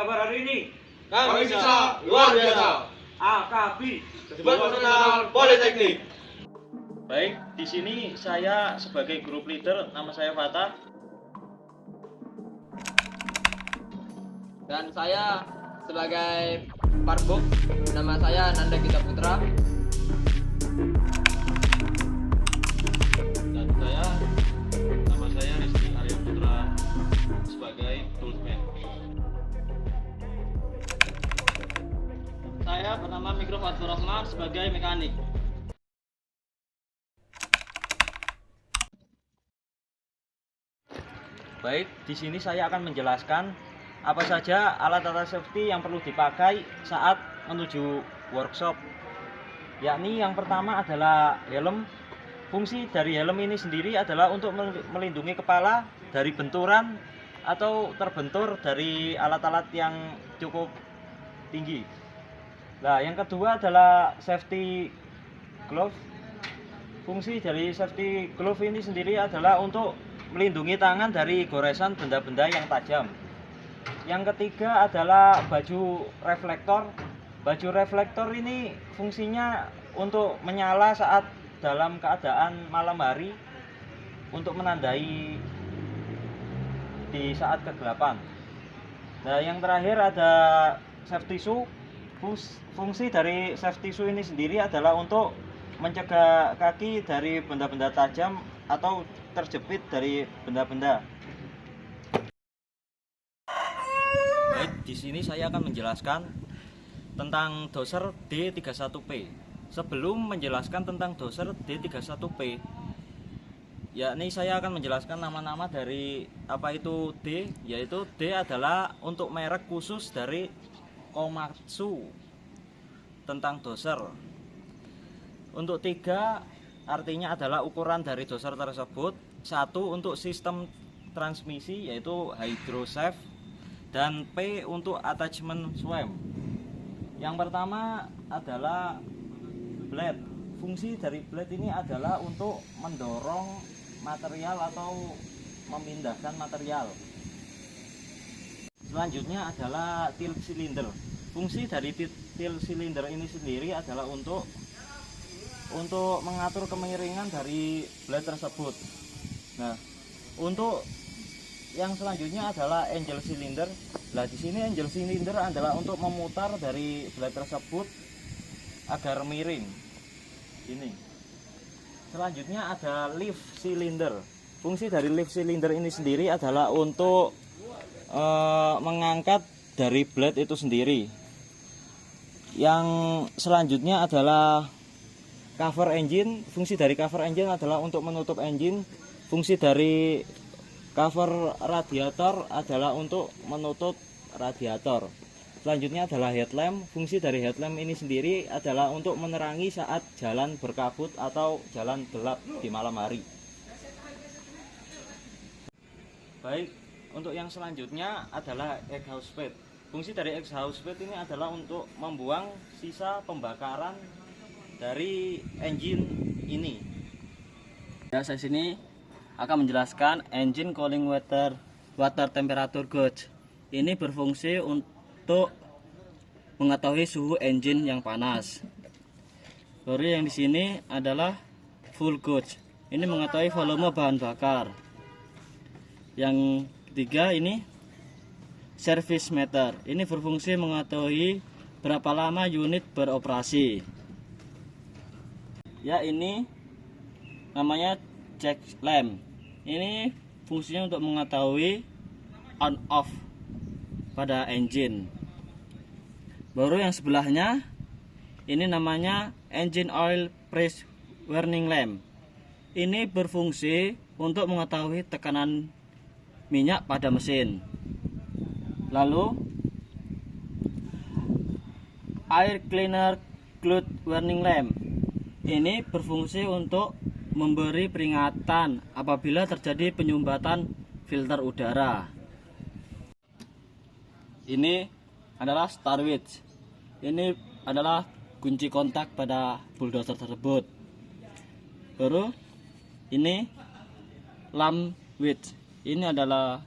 kabar hari ini? Kami bisa luar biasa. AKB Debat Nasional Politeknik. Baik, di sini saya sebagai grup leader, nama saya Fatah. Dan saya sebagai Parbuk, nama saya Nanda Gita Putra. Dan nama saya Rizky Arya Putra sebagai toolsman. Saya bernama Mikro Fatur Rahman sebagai mekanik. Baik, di sini saya akan menjelaskan apa saja alat-alat safety yang perlu dipakai saat menuju workshop. Yakni yang pertama adalah helm. Fungsi dari helm ini sendiri adalah untuk melindungi kepala dari benturan atau terbentur dari alat-alat yang cukup tinggi. Nah, yang kedua adalah safety glove. Fungsi dari safety glove ini sendiri adalah untuk melindungi tangan dari goresan benda-benda yang tajam. Yang ketiga adalah baju reflektor. Baju reflektor ini fungsinya untuk menyala saat dalam keadaan malam hari untuk menandai di saat kegelapan. Nah, yang terakhir ada safety shoe. Fungsi dari safety shoe ini sendiri adalah untuk mencegah kaki dari benda-benda tajam atau terjepit dari benda-benda. Baik, di sini saya akan menjelaskan tentang doser D31P. Sebelum menjelaskan tentang doser D31P, yakni saya akan menjelaskan nama-nama dari apa itu D, yaitu D adalah untuk merek khusus dari Komatsu tentang doser. Untuk 3 artinya adalah ukuran dari doser tersebut. 1 untuk sistem transmisi yaitu hydroshaft, dan P untuk attachment swam. Yang pertama adalah blade. Fungsi dari blade ini adalah untuk mendorong material atau memindahkan material. Selanjutnya adalah tilt cylinder. Fungsi dari tilt cylinder ini sendiri adalah untuk mengatur kemiringan dari blade tersebut. Nah, untuk yang selanjutnya adalah angel cylinder. Nah, di sini angel cylinder adalah untuk memutar dari blade tersebut agar miring. Ini. Selanjutnya ada lift cylinder. Fungsi dari lift cylinder ini sendiri adalah untuk mengangkat dari blade itu sendiri. Yang selanjutnya adalah cover engine. Fungsi dari cover engine adalah untuk menutup engine. Fungsi dari cover radiator adalah untuk menutup radiator. Selanjutnya adalah headlamp. Fungsi dari headlamp ini sendiri adalah untuk menerangi saat jalan berkabut atau jalan gelap di malam hari. Baik, untuk yang selanjutnya adalah exhaust pipe. Fungsi dari exhaust pipe ini adalah untuk membuang sisa pembakaran dari engine ini. Saya sini akan menjelaskan engine cooling water temperature gauge. Ini berfungsi untuk mengetahui suhu engine yang panas. Baru yang di sini adalah fuel gauge. Ini mengetahui volume bahan bakar. Yang ketiga ini service meter. Ini berfungsi mengetahui berapa lama unit beroperasi. Ya, ini namanya check lamp. Ini fungsinya untuk mengetahui on off pada engine. Baru yang sebelahnya ini namanya engine oil press warning lamp. Ini berfungsi untuk mengetahui tekanan minyak pada mesin. Lalu air cleaner cloud warning lamp. Ini berfungsi untuk memberi peringatan apabila terjadi penyumbatan filter udara. Ini adalah start switch. Ini adalah kunci kontak pada bulldozer tersebut. Baru ini lamp switch. Ini adalah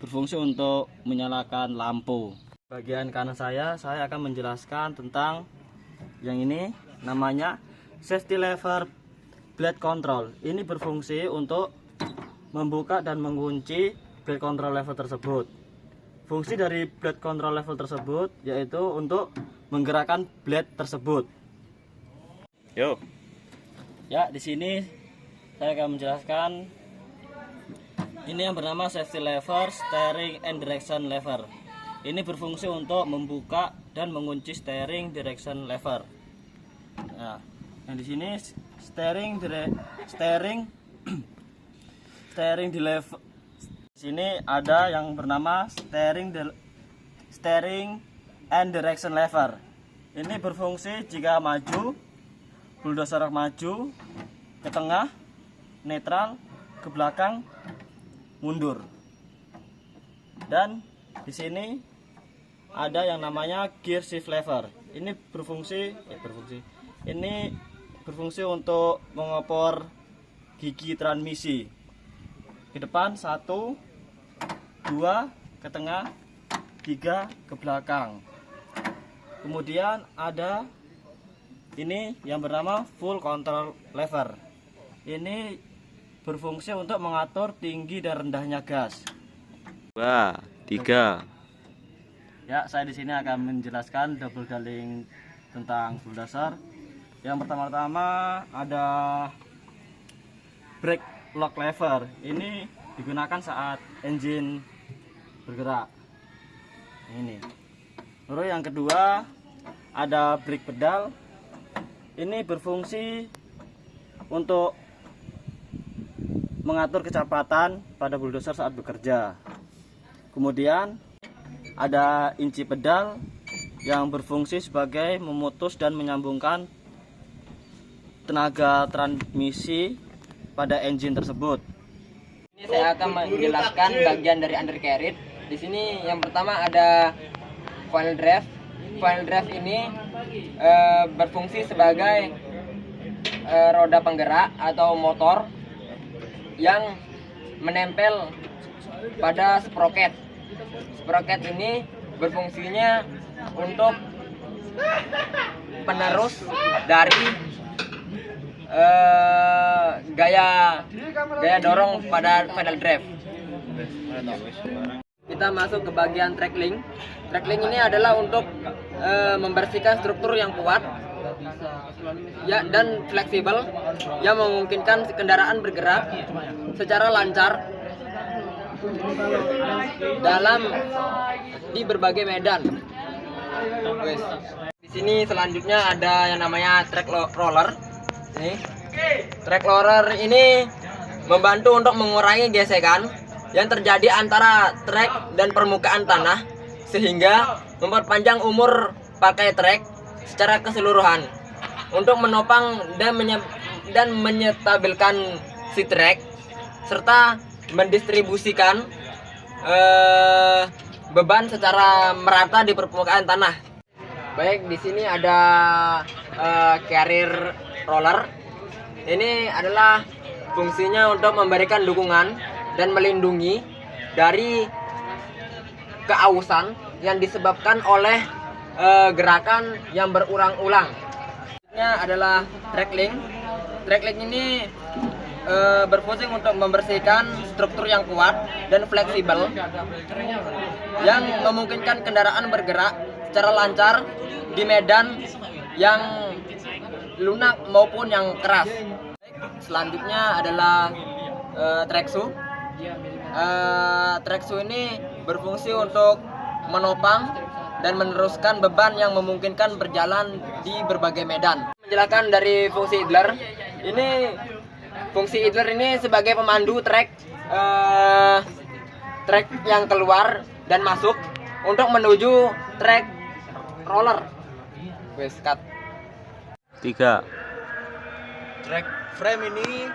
berfungsi untuk menyalakan lampu. Bagian kanan saya akan menjelaskan tentang yang ini, namanya safety lever blade control. Ini berfungsi untuk membuka dan mengunci blade control lever tersebut. Fungsi dari blade control lever tersebut yaitu untuk menggerakkan blade tersebut. Yuk. Ya, di sini saya akan menjelaskan ini yang bernama safety lever, steering and direction lever. Ini berfungsi untuk membuka dan mengunci steering direction lever. Nah, yang di sini steering di lever. Di sini ada yang bernama steering and direction lever. Ini berfungsi jika maju, bulldozer maju, ke tengah, netral, ke belakang, mundur. Dan di sini ada yang namanya gear shift lever. Ini berfungsi untuk mengopor gigi transmisi. Ke depan 1, 2, ke tengah, 3, ke belakang. Kemudian ada ini yang bernama full control lever. Ini berfungsi untuk mengatur tinggi dan rendahnya gas. 2, 3. Ya, saya di sini akan menjelaskan double galling tentang bulldozer. Yang pertama-tama ada brake lock lever. Ini digunakan saat engine bergerak. Ini. Lalu yang kedua ada brake pedal. Ini berfungsi untuk mengatur kecepatan pada bulldozer saat bekerja. Kemudian ada inci pedal yang berfungsi sebagai memutus dan menyambungkan tenaga transmisi pada engine tersebut. Ini saya akan menjelaskan bagian dari undercarriage. Di sini yang pertama ada final drive. Final drive ini berfungsi sebagai roda penggerak atau motor yang menempel pada sprocket. Sprocket ini berfungsinya untuk penerus dari gaya dorong pada pedal drive. Kita masuk ke bagian throttling. Throttling ini adalah untuk membersihkan struktur yang kuat ya dan fleksibel yang memungkinkan kendaraan bergerak secara lancar di berbagai medan. Di sini selanjutnya ada yang namanya track roller. Ini track roller ini membantu untuk mengurangi gesekan yang terjadi antara trek dan permukaan tanah sehingga memperpanjang umur pakai trek secara keseluruhan untuk menopang dan menyetabilkan si trek serta mendistribusikan beban secara merata di permukaan tanah. Baik, di sini ada carrier roller. Ini adalah fungsinya untuk memberikan dukungan dan melindungi dari keausan yang disebabkan oleh gerakan yang berulang-ulang. Ini adalah throttling. Throttling ini berfungsi untuk membersihkan struktur yang kuat dan fleksibel yang memungkinkan kendaraan bergerak secara lancar di medan yang lunak maupun yang keras. Selanjutnya adalah track shoe. Track shoe ini berfungsi untuk menopang dan meneruskan beban yang memungkinkan berjalan di berbagai medan. Menjelaskan dari fungsi idler. Ini fungsi idler ini sebagai pemandu trek yang keluar dan masuk untuk menuju trek roller. Wes cut. 3. Track frame ini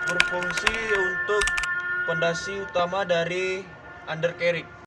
berfungsi untuk pondasi utama dari undercarriage.